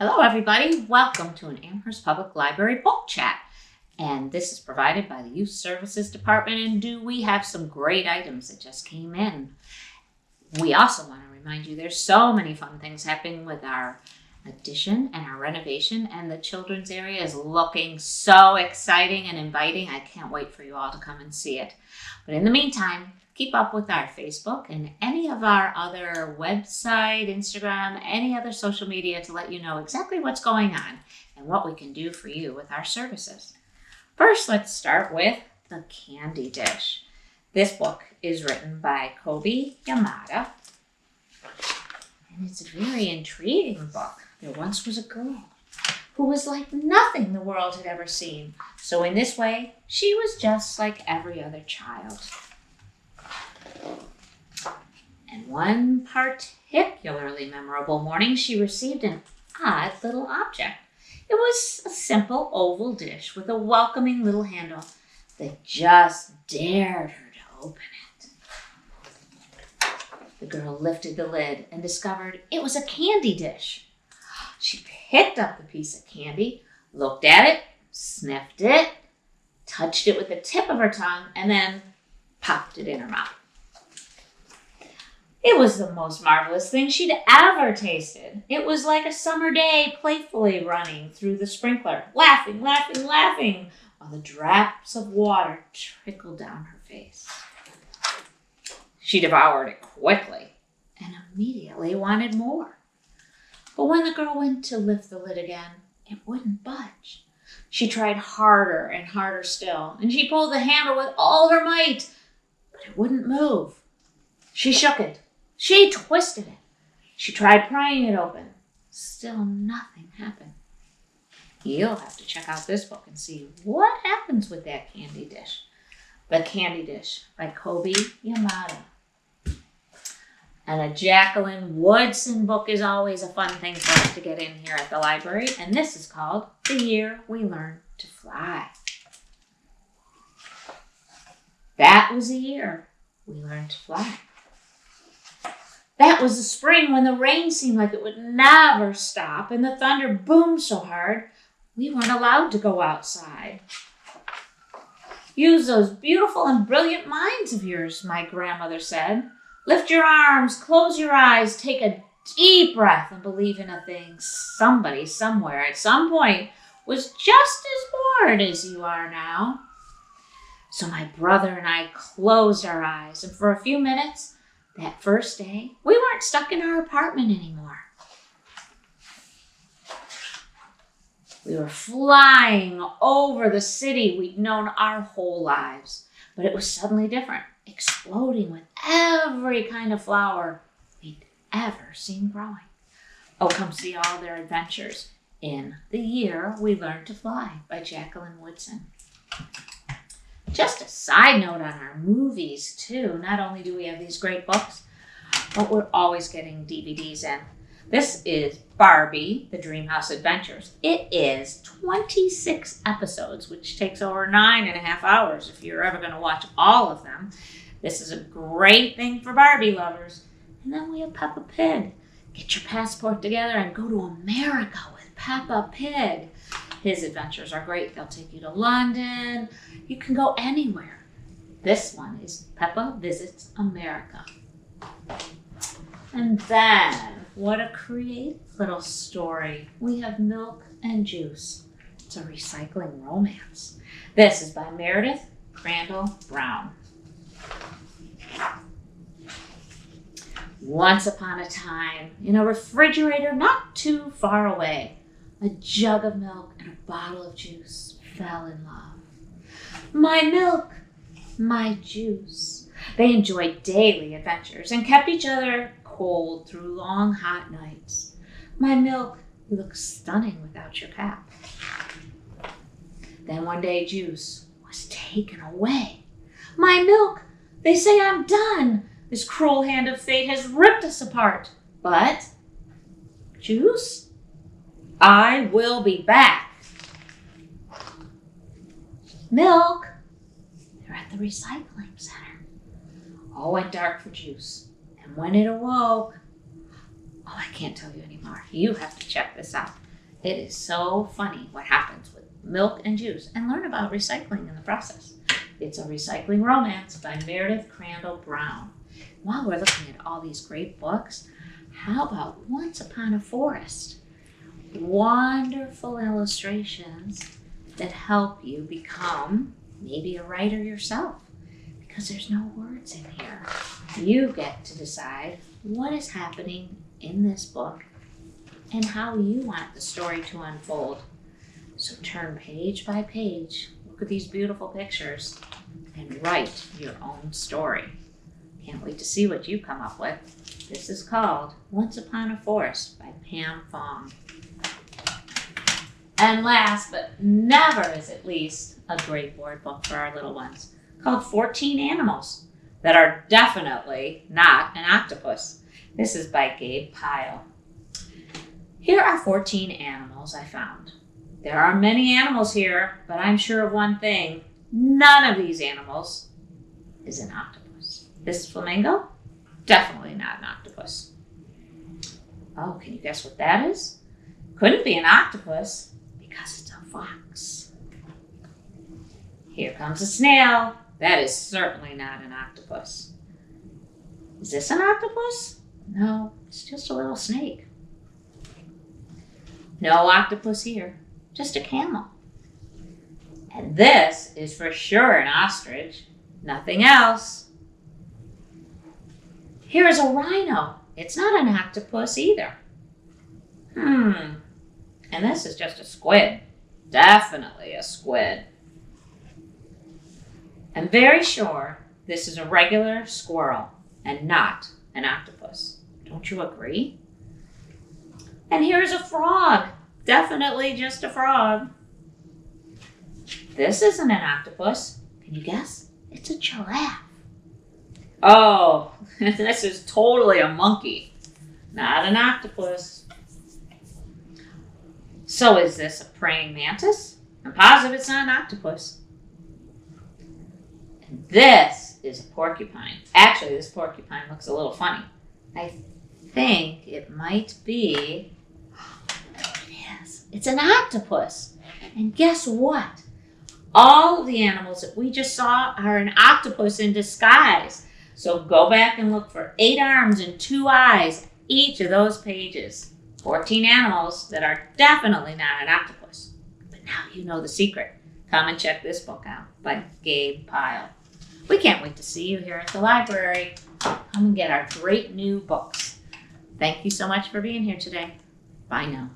Hello, everybody. Welcome to an Amherst Public Library book chat. And this is provided by the Youth Services Department. And do we have some great items that just came in? We also want to remind you there's so many fun things happening with our addition and our renovation. And the children's area is looking so exciting and inviting. I can't wait for you all to come and see it. But in the meantime, keep up with our Facebook and any of our other website, Instagram, any other social media to let you know exactly what's going on and what we can do for you with our services. First, let's start with The Candy Dish. This book is written by Kobe Yamada, and it's a very intriguing book. There once was a girl who was like nothing the world had ever seen. So in this way, she was just like every other child. And one particularly memorable morning, she received an odd little object. It was a simple oval dish with a welcoming little handle that just dared her to open it. The girl lifted the lid and discovered it was a candy dish. She picked up the piece of candy, looked at it, sniffed it, touched it with the tip of her tongue, and then popped it in her mouth. It was the most marvelous thing she'd ever tasted. It was like a summer day playfully running through the sprinkler, laughing, laughing, laughing, while the drops of water trickled down her face. She devoured it quickly and immediately wanted more. But when the girl went to lift the lid again, it wouldn't budge. She tried harder and harder still, and she pulled the handle with all her might, but it wouldn't move. She shook it. She twisted it. She tried prying it open. Still nothing happened. You'll have to check out this book and see what happens with that candy dish. The Candy Dish by Kobe Yamada. And a Jacqueline Woodson book is always a fun thing for us to get in here at the library. And this is called The Year We Learned to Fly. That was the year we learned to fly. That was the spring when the rain seemed like it would never stop and the thunder boomed so hard we weren't allowed to go outside. Use those beautiful and brilliant minds of yours, my grandmother said. Lift your arms, close your eyes, take a deep breath and believe in a thing. Somebody, somewhere, at some point was just as bored as you are now. So my brother and I closed our eyes, and for a few minutes, that first day, we weren't stuck in our apartment anymore. We were flying over the city we'd known our whole lives, but it was suddenly different, exploding with every kind of flower we'd ever seen growing. Oh, come see all their adventures in The Year We Learned to Fly by Jacqueline Woodson. Just a side note on our movies, too. Not only do we have these great books, but we're always getting DVDs in. This is Barbie, The Dreamhouse Adventures. It is 26 episodes, which takes over 9.5 hours if you're ever going to watch all of them. This is a great thing for Barbie lovers. And then we have Peppa Pig. Get your passport together and go to America with Peppa Pig. His adventures are great. They'll take you to London. You can go anywhere. This one is Peppa Visits America. And then, what a creative little story. We have Milk and Juice. It's a recycling romance. This is by Meredith Crandall Brown. Once upon a time, in a refrigerator not too far away, a jug of milk and a bottle of juice fell in love. My milk, my juice. They enjoyed daily adventures and kept each other cold through long, hot nights. My milk, you look stunning without your cap. Then one day, Juice was taken away. My milk, they say I'm done. This cruel hand of fate has ripped us apart. But, Juice, I will be back. Milk, they're at the recycling center. All went dark for Juice. And when it awoke, oh, I can't tell you anymore. You have to check this out. It is so funny what happens with milk and juice, and learn about recycling in the process. It's a Recycling Romance by Meredith Crandall Brown. While we're looking at all these great books, how about Once Upon a Forest? Wonderful illustrations that help you become maybe a writer yourself, because there's no words in here. You get to decide what is happening in this book and how you want the story to unfold. So turn page by page, look at these beautiful pictures, and write your own story. Can't wait to see what you come up with. This is called Once Upon a Forest by Pam Fong. And last but never is it least, a great board book for our little ones called 14 Animals That Are Definitely Not an Octopus. This is by Gabe Pyle. Here are 14 animals I found. There are many animals here, but I'm sure of one thing. None of these animals is an octopus. This flamingo? Definitely not an octopus. Oh, can you guess what that is? Couldn't be an octopus because it's a fox. Here comes a snail. That is certainly not an octopus. Is this an octopus? No, it's just a little snake. No octopus here, just a camel. And this is for sure an ostrich, nothing else. Here is a rhino. It's not an octopus either. And this is just a squid. Definitely a squid. I'm very sure this is a regular squirrel and not an octopus. Don't you agree? And here's a frog. Definitely just a frog. This isn't an octopus. Can you guess? It's a giraffe. Oh, this is totally a monkey. Not an octopus. So is this a praying mantis? I'm positive it's not an octopus. And this is a porcupine. Actually, this porcupine looks a little funny. I think it might be... It's an octopus. And guess what? All of the animals that we just saw are an octopus in disguise. So go back and look for 8 arms and 2 eyes, each of those pages. 14 animals that are definitely not an octopus. But now you know the secret. Come and check this book out by Gabe Pyle. We can't wait to see you here at the library. Come and get our great new books. Thank you so much for being here today. Bye now.